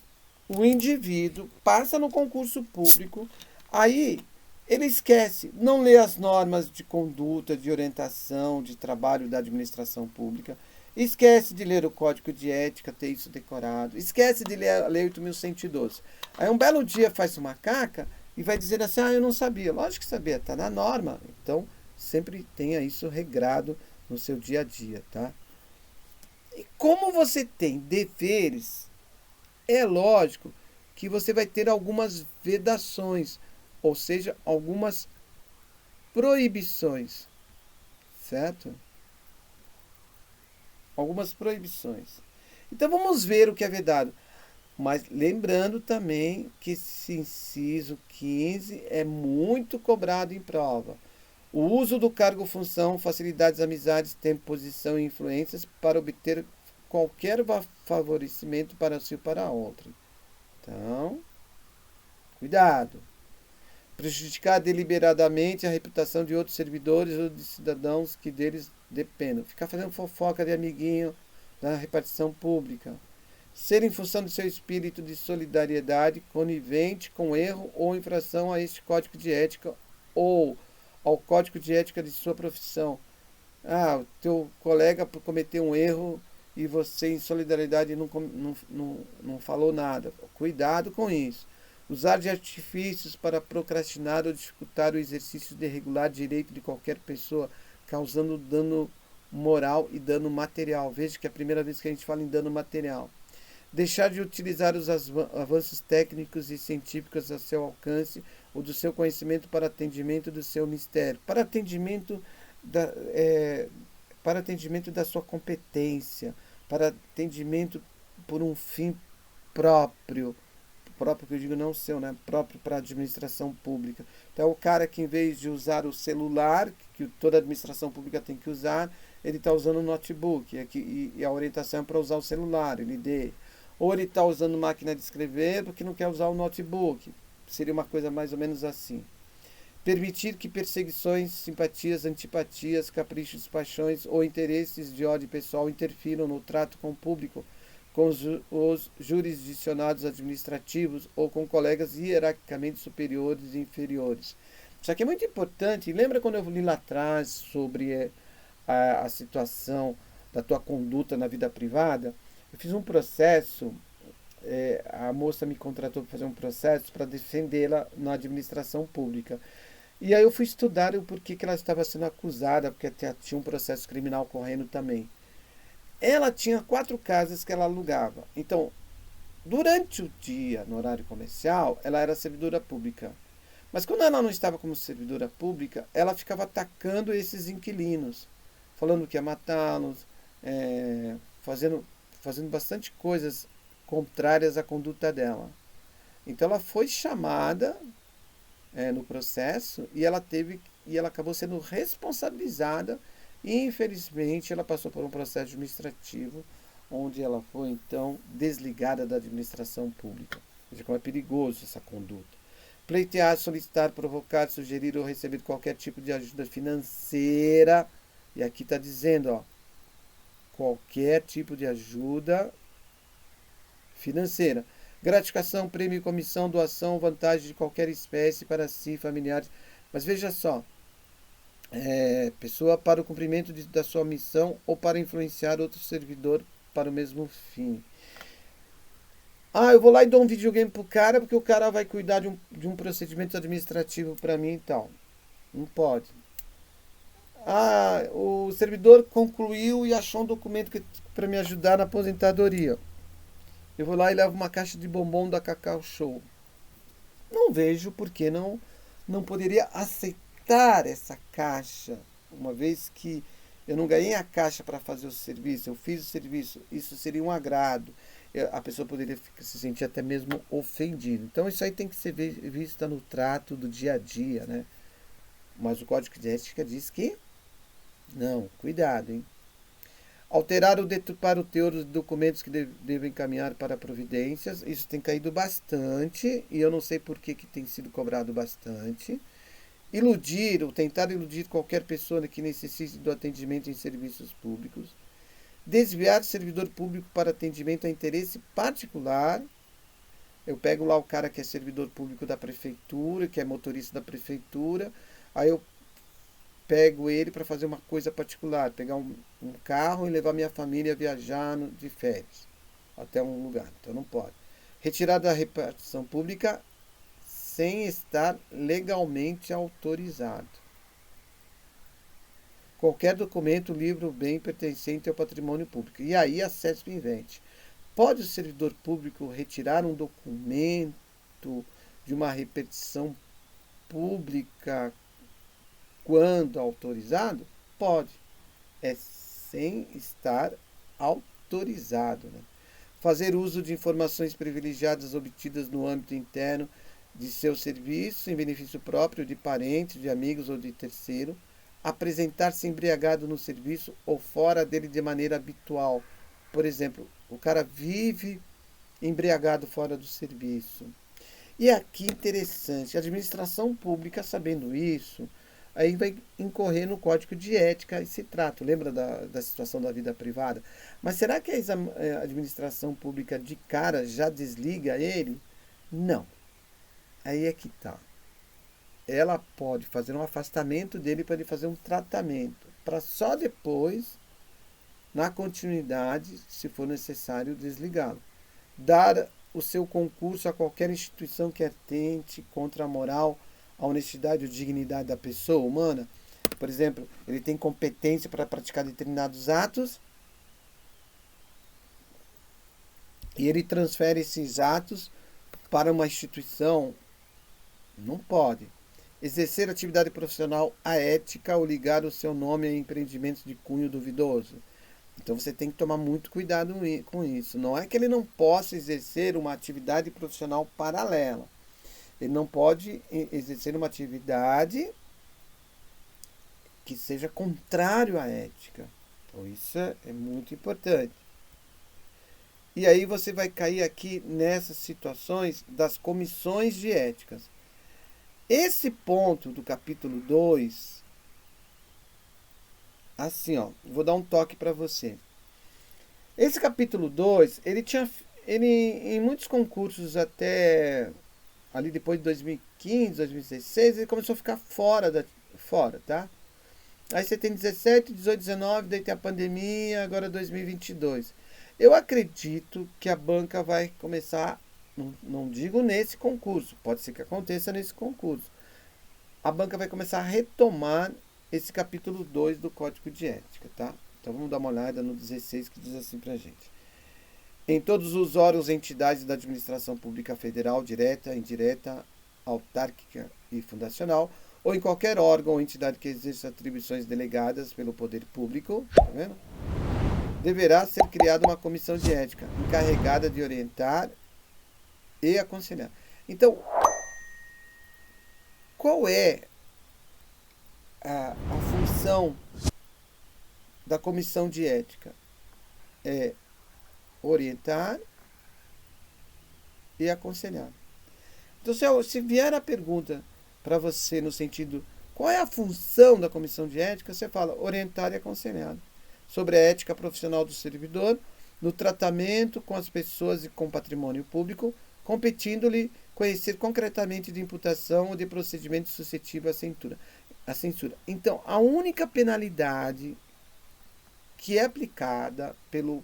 o indivíduo passa no concurso público, aí ele esquece, não lê as normas de conduta, de orientação, de trabalho da administração pública, esquece de ler o código de ética, ter isso decorado, esquece de ler a Lei 8.112. Aí um belo dia faz uma caca e vai dizer assim, eu não sabia. Lógico que sabia, está na norma. Então, sempre tenha isso regrado no seu dia a dia, tá? E como você tem deveres, é lógico que você vai ter algumas vedações, ou seja, algumas proibições, certo? Algumas proibições. Então vamos ver o que é vedado. Mas lembrando também que esse inciso 15 é muito cobrado em prova. O uso do cargo ou função, facilidades, amizades, tempo, posição e influências para obter qualquer favorecimento para si ou para outro. Então, cuidado. Prejudicar deliberadamente a reputação de outros servidores ou de cidadãos que deles dependam. Ficar fazendo fofoca de amiguinho na repartição pública. Ser em função do seu espírito de solidariedade, conivente com erro ou infração a este código de ética ou ao código de ética de sua profissão. O teu colega cometeu um erro e você, em solidariedade, não falou nada. Cuidado com isso. Usar de artifícios para procrastinar ou dificultar o exercício de regular direito de qualquer pessoa, causando dano moral e dano material. Veja que é a primeira vez que a gente fala em dano material. Deixar de utilizar os avanços técnicos e científicos a seu alcance ou do seu conhecimento para atendimento do seu mistério, para atendimento da sua competência, para atendimento por um fim próprio que eu digo não seu, né? Próprio para a administração pública. Então, o cara que em vez de usar o celular, que toda administração pública tem que usar, ele está usando o notebook, e a orientação é para usar o celular, ou ele está usando máquina de escrever porque não quer usar o notebook. Seria uma coisa mais ou menos assim. Permitir que perseguições, simpatias, antipatias, caprichos, paixões ou interesses de ódio pessoal interfiram no trato com o público, com os jurisdicionados administrativos ou com colegas hierarquicamente superiores e inferiores. Isso aqui é muito importante. Lembra quando eu li lá atrás sobre a situação da tua conduta na vida privada? Eu fiz um processo, a moça me contratou para fazer um processo para defendê-la na administração pública. E aí eu fui estudar o porquê que ela estava sendo acusada, porque tinha um processo criminal correndo também. Ela tinha 4 casas que ela alugava. Então, durante o dia, no horário comercial, ela era servidora pública. Mas quando ela não estava como servidora pública, ela ficava atacando esses inquilinos, falando que ia matá-los, fazendo bastante coisas contrárias à conduta dela. Então ela foi chamada no processo e ela acabou sendo responsabilizada e infelizmente ela passou por um processo administrativo onde ela foi então desligada da administração pública. Veja como é perigoso essa conduta. Pleitear, solicitar, provocar, sugerir ou receber qualquer tipo de ajuda financeira. E aqui está dizendo, qualquer tipo de ajuda financeira. Gratificação, prêmio, comissão, doação, vantagem de qualquer espécie para si, familiares, Mas veja só, pessoa para o cumprimento da sua missão ou para influenciar outro servidor para o mesmo fim. Ah, eu vou lá e dou um videogame pro cara porque o cara vai cuidar de um procedimento administrativo para mim e tal. Não pode. Ah, o servidor concluiu e achou um documento para me ajudar na aposentadoria. Eu vou lá e levo uma caixa de bombom da Cacau Show. Não vejo por que não poderia aceitar essa caixa, uma vez que eu não ganhei a caixa para fazer o serviço, eu fiz o serviço, isso seria um agrado. A pessoa poderia se sentir até mesmo ofendida. Então isso aí tem que ser visto no trato do dia a dia, né? Mas o Código de Ética diz que não, cuidado, hein? Alterar ou deturpar o teor dos documentos que devem encaminhar para providências. Isso tem caído bastante e eu não sei por que tem sido cobrado bastante. Iludir ou tentar iludir qualquer pessoa que necessite do atendimento em serviços públicos. Desviar o servidor público para atendimento a interesse particular. Eu pego lá o cara que é servidor público da prefeitura, que é motorista da prefeitura, aí eu pego ele para fazer uma coisa particular, pegar um carro e levar minha família a viajar de férias até um lugar. Então não pode. Retirar da repartição pública sem estar legalmente autorizado. Qualquer documento, livro ou bem pertencente ao patrimônio público. E aí a CESP invente. Pode o servidor público retirar um documento de uma repartição pública quando autorizado? Pode. É sem estar autorizado. Né? Fazer uso de informações privilegiadas obtidas no âmbito interno de seu serviço, em benefício próprio, de parentes, de amigos ou de terceiro. Apresentar-se embriagado no serviço ou fora dele de maneira habitual. Por exemplo, o cara vive embriagado fora do serviço. E aqui interessante, a administração pública, sabendo isso, aí vai incorrer no Código de Ética esse trato. Lembra da situação da vida privada? Mas será que a administração pública de cara já desliga ele? Não. Aí é que tá. Ela pode fazer um afastamento dele para ele fazer um tratamento, para só depois, na continuidade, se for necessário, desligá-lo. Dar o seu concurso a qualquer instituição que atente contra a moral, a honestidade ou dignidade da pessoa humana. Por exemplo, ele tem competência para praticar determinados atos e ele transfere esses atos para uma instituição. Não pode. Exercer atividade profissional aética ou ligar o seu nome a empreendimentos de cunho duvidoso. Então você tem que tomar muito cuidado com isso. Não é que ele não possa exercer uma atividade profissional paralela. Ele não pode exercer uma atividade que seja contrário à ética. Então isso é muito importante. E aí você vai cair aqui nessas situações das comissões de éticas. Esse ponto do capítulo 2, assim, ó, vou dar um toque para você. Esse capítulo 2, ele em muitos concursos até ali depois de 2015, 2016, ele começou a ficar fora, tá? Aí você tem 17, 18, 19, daí tem a pandemia, agora 2022. Eu acredito que a banca vai começar, não digo nesse concurso, pode ser que aconteça nesse concurso. A banca vai começar a retomar esse capítulo 2 do Código de Ética, tá? Então vamos dar uma olhada no 16 que diz assim pra gente. Em todos os órgãos e entidades da administração pública federal, direta, indireta, autárquica e fundacional, ou em qualquer órgão ou entidade que exerça atribuições delegadas pelo poder público, tá vendo? Deverá ser criada uma comissão de ética encarregada de orientar e aconselhar. Então, qual é a função da comissão de ética? É orientar e aconselhar. Então, se vier a pergunta para você no sentido, qual é a função da comissão de ética? Você fala orientar e aconselhar sobre a ética profissional do servidor, no tratamento com as pessoas e com o patrimônio público, competindo-lhe conhecer concretamente de imputação ou de procedimento suscetível à censura. Então, a única penalidade que é aplicada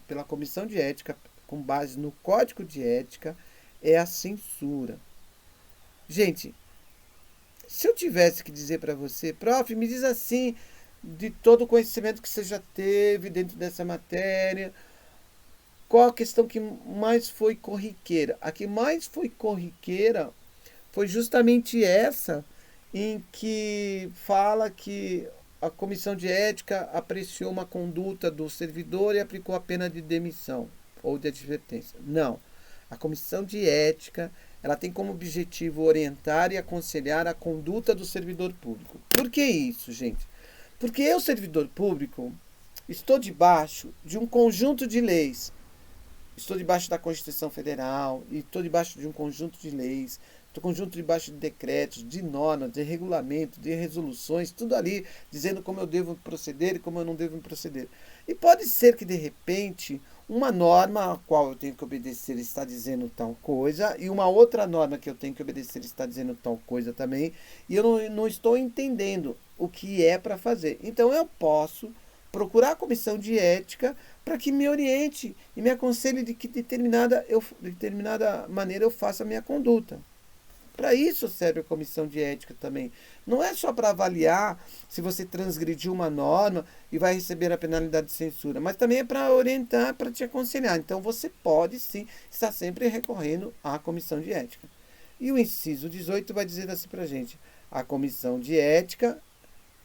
pela Comissão de Ética, com base no Código de Ética, é a censura. Gente, se eu tivesse que dizer para você, prof, me diz assim, de todo o conhecimento que você já teve dentro dessa matéria, qual a questão que mais foi corriqueira? A que mais foi corriqueira foi justamente essa, em que fala que a comissão de ética apreciou uma conduta do servidor e aplicou a pena de demissão ou de advertência. Não. A comissão de ética, ela tem como objetivo orientar e aconselhar a conduta do servidor público. Por que isso, gente? Porque eu, servidor público, estou debaixo de um conjunto de leis. Estou debaixo da Constituição Federal e estou debaixo de um conjunto de leis, estou conjunto debaixo de decretos, de normas, de regulamento, de resoluções, tudo ali dizendo como eu devo proceder e como eu não devo proceder. E pode ser que, de repente, uma norma a qual eu tenho que obedecer está dizendo tal coisa e uma outra norma que eu tenho que obedecer está dizendo tal coisa também e eu não estou entendendo o que é para fazer. Então eu posso procurar a comissão de ética para que me oriente e me aconselhe de que determinada maneira eu faça a minha conduta. Para isso serve a comissão de ética também. Não é só para avaliar se você transgrediu uma norma e vai receber a penalidade de censura, mas também é para orientar, para te aconselhar. Então você pode sim estar sempre recorrendo à comissão de ética. E o inciso 18 vai dizer assim para a gente: a comissão de ética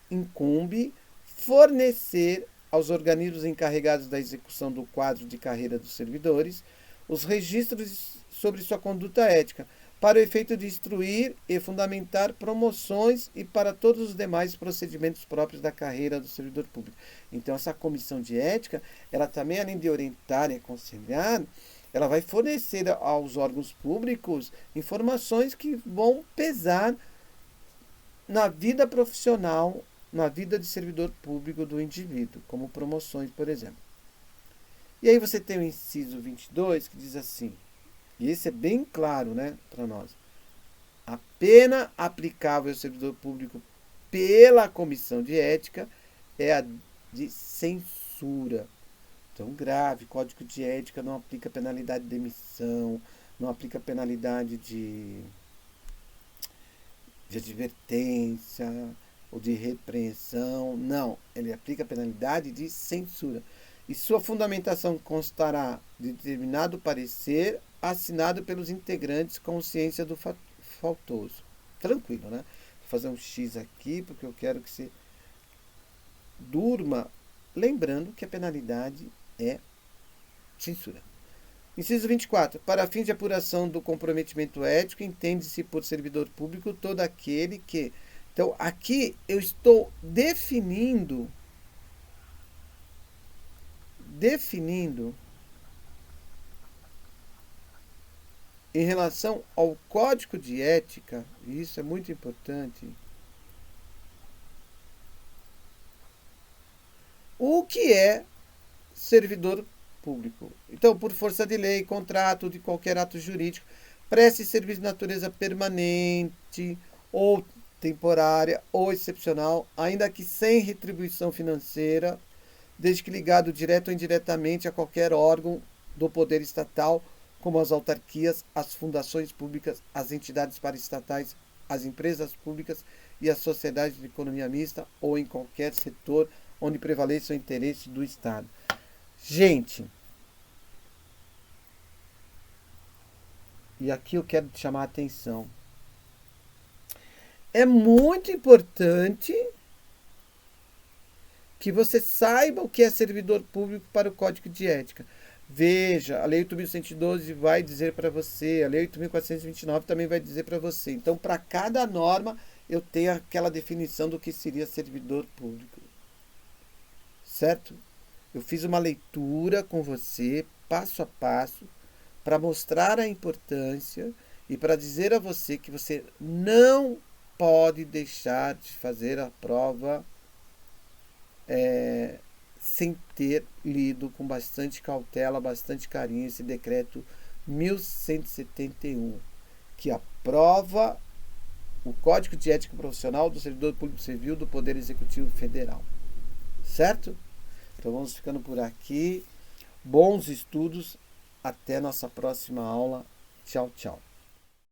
incumbe fornecer aos organismos encarregados da execução do quadro de carreira dos servidores os registros sobre sua conduta ética, para o efeito de instruir e fundamentar promoções e para todos os demais procedimentos próprios da carreira do servidor público. Então, essa comissão de ética, ela também, além de orientar e aconselhar, ela vai fornecer aos órgãos públicos informações que vão pesar na vida profissional, na vida de servidor público do indivíduo, como promoções, por exemplo. E aí você tem o inciso 22, que diz assim, e esse é bem claro, né, para nós. A pena aplicável ao servidor público pela comissão de ética é a de censura. Então, grave, Código de Ética não aplica penalidade de demissão, não aplica penalidade de advertência ou de repreensão. Não, ele aplica penalidade de censura. E sua fundamentação constará de determinado parecer assinado pelos integrantes com ciência do faltoso. Tranquilo, né? Vou fazer um X aqui porque eu quero que você durma lembrando que a penalidade é censura. Inciso 24. Para fins de apuração do comprometimento ético, entende-se por servidor público todo aquele que... Então, aqui eu estou definindo em relação ao Código de Ética, e isso é muito importante, o que é servidor público. Então, por força de lei, contrato, de qualquer ato jurídico, preste serviço de natureza permanente ou temporária ou excepcional, ainda que sem retribuição financeira, desde que ligado direto ou indiretamente a qualquer órgão do poder estatal, como as autarquias, as fundações públicas, as entidades paraestatais, as empresas públicas e as sociedades de economia mista, ou em qualquer setor onde prevaleça o interesse do Estado. Gente, e aqui eu quero te chamar a atenção. É muito importante que você saiba o que é servidor público para o Código de Ética. Veja, a Lei 8.112 vai dizer para você, a Lei 8.429 também vai dizer para você. Então, para cada norma, eu tenho aquela definição do que seria servidor público. Certo? Eu fiz uma leitura com você, passo a passo, para mostrar a importância e para dizer a você que você não pode deixar de fazer a prova sem ter lido com bastante cautela, bastante carinho esse decreto 1171, que aprova o Código de Ética Profissional do Servidor Público Civil do Poder Executivo Federal. Certo? Então vamos ficando por aqui. Bons estudos. Até nossa próxima aula. Tchau, tchau.